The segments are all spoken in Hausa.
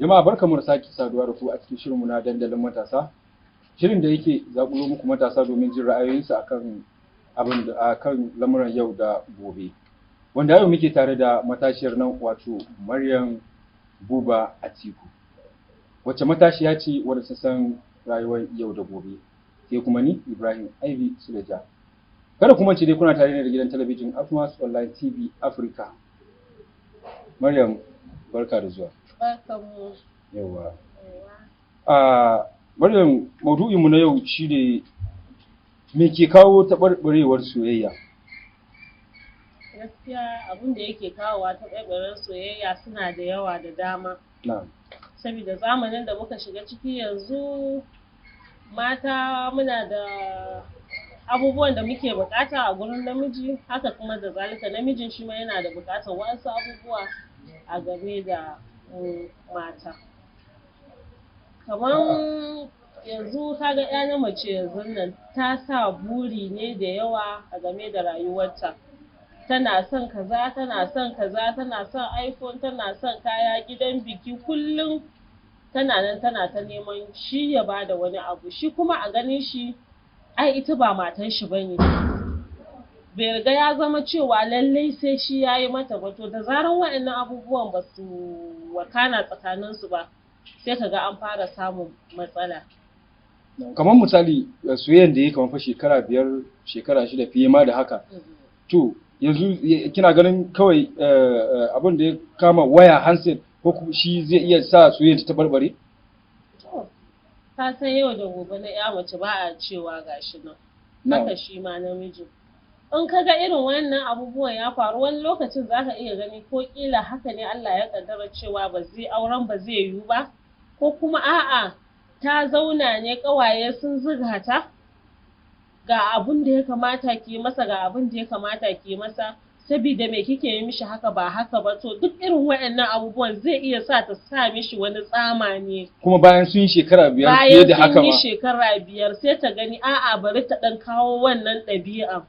Jama'a barkamu da sake saduwa da ku a cikin shirinmu na dandalin matasa. Shirin da yake zaƙulo muku matasa domin jin ra'ayoyinsu akan lamuran yau da gobe. Wanda yau muke tare da matashiyar nan wato Maryam Buba Atiku. Wacce matashiya ce wadda ta san rayuwar yau da gobe. Sai kuma ni Ibrahim Ivy Suleja. Kada kuma ce dai kuna tare da gidan talabijin Afmaz Online TV Africa. Maryam barka da zuwa. Barkanmu. Yawa. Maryam, maudu'inmu na yau shi ne me ke kawo taɓarɓarewar soyayya? Gaskiya abin da yake kawowa taɓarɓarewar soyayya suna da yawa da dama. Saboda zamanin da muka shiga ciki yanzu mata muna da abubuwan da muke buƙata a gurin namiji, haka kuma da zalika namijin shi ma yana da buƙatar wasu abubuwa a game da mata. Kamar yanzu kaga ya na mace yanzu nan ta sa buri ne da yawa a game da rayuwarta. Tana son kaza, tana son kaza, tana son iPhone, tana son kaya, gidan biki, kullum tana nan tana ta neman shi ya bada wani abu. Shi kuma a ganin shi ai ita ba matan shi bane. Bai riga ya zama cewa lallai sai shi yayi mata ba, to da zaran waɗannan abubuwan ba su wakana tsakaninsu ba, sai kaga an fara samun matsala. Kamar misali soyayyen da ya kamar fa shekara 5, shekara 6 fiye ma da haka. To yanzu kina ganin kawai abin da ya kama waya handset ko shi zai iya sa soyayyen ta barbare? To ka san yau da gobe na ya mace ba a cewa gashi nan. Haka shi ma namiji. In ka ga irin wannan abubuwan ya faru wani lokacin za ka iya gani ko ƙila haka ne Allah ya ƙaddara cewa auren ba zai yiwu ba, ko kuma a'a ta zauna ne ƙawaye sun zuga ta ga abin da ya kamata ki masa, ga abin da ya kamata ki masa, sabida me kike yi mishi haka ba haka ba. To duk irin waɗannan abubuwan zai iya sa mishi wani tsama ne. Kuma bayan sun yi shekara 5 fiye da haka ma. Bayan sun yi shekara 5 sai ta gani a'a bari ta ɗan kawo wannan ɗabi'a.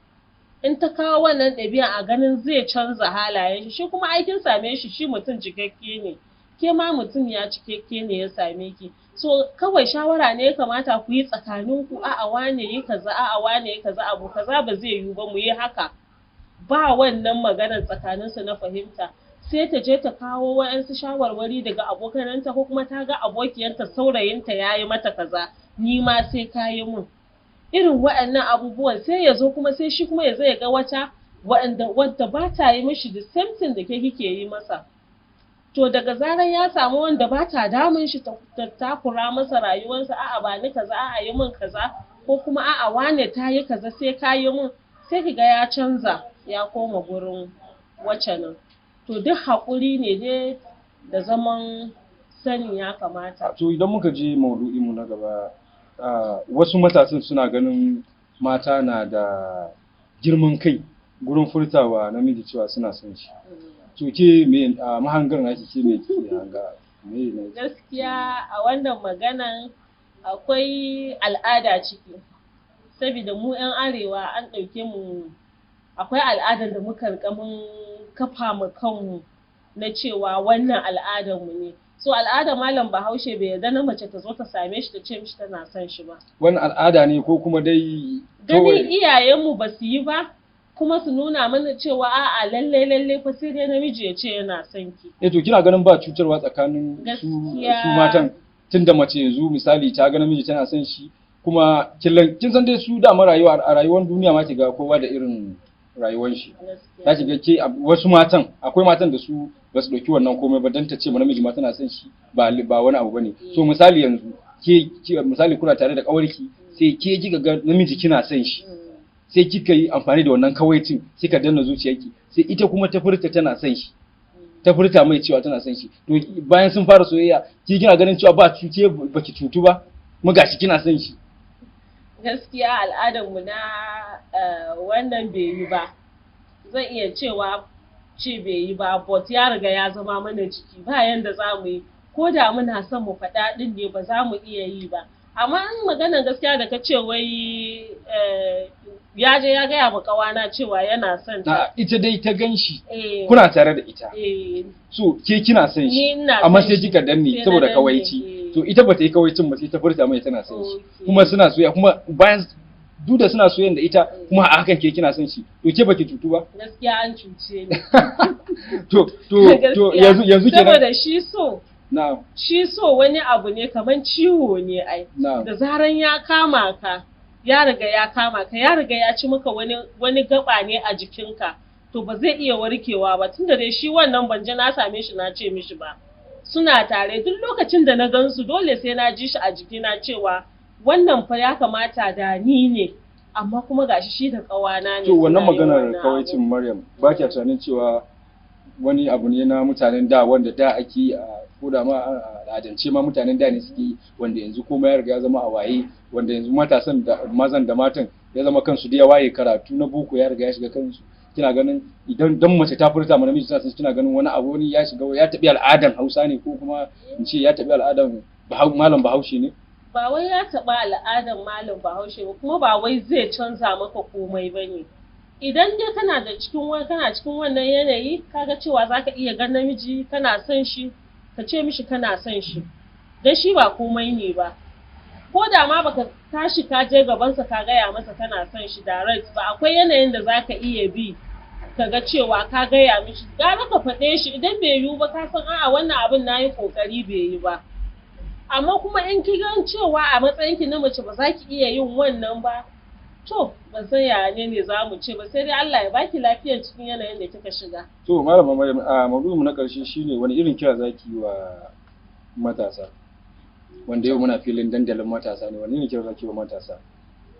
In ta kawo wannan ɗabi'a a ganin zai canza halayen shi kuma aikin same shi mutum cikakke ne, ke ma mutum ya cikakke ne ya same ki. So kawai shawara ne ya kamata ku yi tsakaninku, a'a wane yi kaza, a'a wane yi kaza, abu kaza ba zai yiwu ba mu yi haka. Ba wannan maganar tsakaninsu na fahimta. Sai ta je ta kawo wa'yansu shawarwari daga abokananta ko kuma ta ga abokiyarta saurayinta ya yi mata kaza, ni ma sai ka yi mun. Irin waɗannan abubuwan sai ya zo kuma sai shi kuma ya zo ya ga wata wadda ba ta yi mishi the same thing da ke kike yi masa. To daga zaran ya samu wanda ba ta damun shi ta takura masa rayuwarsa, a'a ba ni kaza, a'a yi min kaza, ko kuma a'a wane ta yi kaza sai ka yi min, sai kiga ya canza ya koma gurin wacce nan. To duk haƙuri ne dai da zaman sani ya kamata. To idan muka je maudu'inmu na gaba, wasu matasan suna ganin mata na da girman kai gurin furtawa namiji cewa suna son shi. To ke me mahangar naki ke me ke hanga? Gaskiya a wannan maganan akwai al'ada ciki. Saboda mu 'yan arewa an ɗauke mu, akwai al'adar da muka riƙa mun kafa mu kanmu na cewa wannan al'adar mu ne. So al'adar malam Bahaushe bai yarda na mace ta zo ta same shi ta ce mishi tana son shi ba. Wannan al'ada ne ko kuma dai ganin iyayenmu ba su yi ba, kuma su nuna mana cewa a'a lalle fa sai dai namiji ya ce yana son ki. To kina ganin ba cutarwa tsakanin su matan, tunda mace yanzu misali ta ga namiji tana son shi, kuma kin san dai su da a rayuwar duniya ma ga kowa da irin rayuwar shi. Ta shiga ke wasu matan, akwai matan da su ba su dauki wannan komai ba, dan ta ce ma namiji ma tana son shi ba wani abu bane. So misali yanzu misali kuna tare da kawarki sai ke kika ga namiji kina son shi, sai kika yi amfani da wannan kawaicin kika danna zuciyarki, sai ita kuma ta furta tana son shi, ta furta mai cewa tana son shi. To bayan sun fara soyayya kina ganin cewa baki cutu ba, mu gashi kina son shi. Gaskiya al'adar mu na wannan bai yi ba, zan iya cewa bai yi ba, but ya riga ya zama mana jiki, ba yanda za mu yi, ko da muna son mu faɗa ɗin ne ba za mu iya yi ba. amma in maganar gaskiya da ka ce wai ya je ya gaya ma kawana cewa yana son ta. Ita dai ta gan shi kuna tare da ita. So ke kina son shi amma sai kika danne saboda kawaici. To ita bata yi kawaicin ba sai ta furta mai tana son shi. Kuma suna soyayya kuma bayan duk da suna soyayya da ita kuma a hakan ke kina son shi. To ke baki cutu ba? Gaskiya an cuce ni. To yanzu kenan. Saboda shi so. Shi so wani abu ne kaman ciwo ne ai. Da zaran ya kama ka. Ya riga ya kama ka, ya riga ya ci maka wani gaba ne a jikinka, to ba zai iya warkewa ba, tunda dai shi wannan ban je na same shi na ce mishi ba. Suna tare duk lokacin da na gansu dole sai na ji shi a jikina cewa wannan fa ya kamata da ni ne, amma kuma gashi shi da kawana ne. To wannan maganar kawaicin Maryam, ba kya tunanin cewa wani abu ne na mutanen da wanda da ake yi ko da ma al'adance ma mutanen da ne suke yi, wanda yanzu komai ya riga ya zama a waye, wanda yanzu matasan da mazan da matan ya zama kansu da ya waye, karatu na boko ya riga ya shiga kansu. Kina ganin idan dan mace ta furta mana miji tana son, kina ganin wani abu ne ya shiga, ya tabi al'adan Hausa ne ko kuma in ce ya tabi al'adan malam Bahaushe ne? Ba wai ya taba al'adan malam Bahaushe ba, kuma ba wai zai canza maka komai bane. Idan dai kana cikin wannan yanayi, kaga cewa zaka iya ga namiji kana son shi, ka ce mishi kana son shi, dan shi ba komai ne ba. Ko da ma baka tashi ka je gabansa ka gaya masa kana son shi direct ba, akwai yanayin da zaka iya bi kaga cewa ka gaya mishi, gara ka faɗe shi. Idan bai yiwu ba ka san a'a wannan abin nayi kokari bai yi ba, amma kuma in ki gan cewa a matsayinki na mace ba za ki iya yin wannan ba, to ban san yaya ne za mu ce ba, sai dai Allah ya baki lafiyar cikin yanayin da kika shiga. To malama Maryam, maudu'in mu na ƙarshe shine wani irin kira zaki yi wa matasa, wanda yau muna filin dandalin matasa ne, wani irin kira zaki yi wa matasa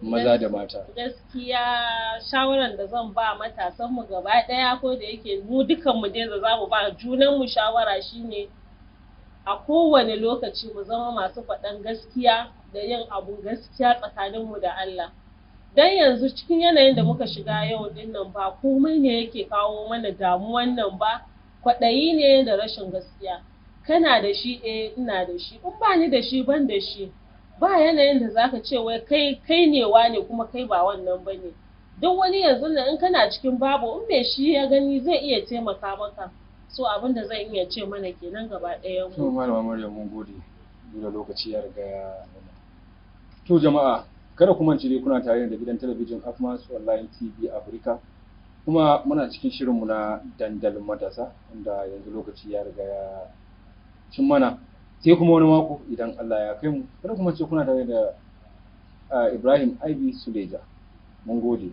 maza da mata? Gaskiya shawaran da zan ba matasan mu gaba ɗaya, ko da yake mu dukan mu dai da za mu ba junan mu shawara, shine a kowane lokaci mu zama masu faɗan gaskiya da yin abun gaskiya tsakaninmu da Allah. Dan yanzu cikin yanayin da muka shiga yau din nan ba komai ne yake kawo mana damuwan nan ba, kwaɗayi ne da rashin gaskiya. Kana da shi, ina da shi, in ba ni da shi ban da shi, ba yanayin da zaka ce wai kai ne wane kuma kai ba wannan bane. Duk wani yanzu nan in kana cikin babu, in mai shi ya gani zai iya taimaka maka. So abin da zan iya ce mana kenan gaba ɗayan mu. To malama Maryam, mun gode, duk lokaci ya riga ya. To jama'a, kada ku mance dai kuna tare da gidan talabijin Afmaz Online TV Africa, kuma muna cikin shirinmu na dandalin matasa, inda yanzu lokaci ya riga ya cin mana, sai kuma wani mako idan Allah ya kai mu. Kada ku mance kuna tare da Ibrahim Ivy Suleja. Mun gode.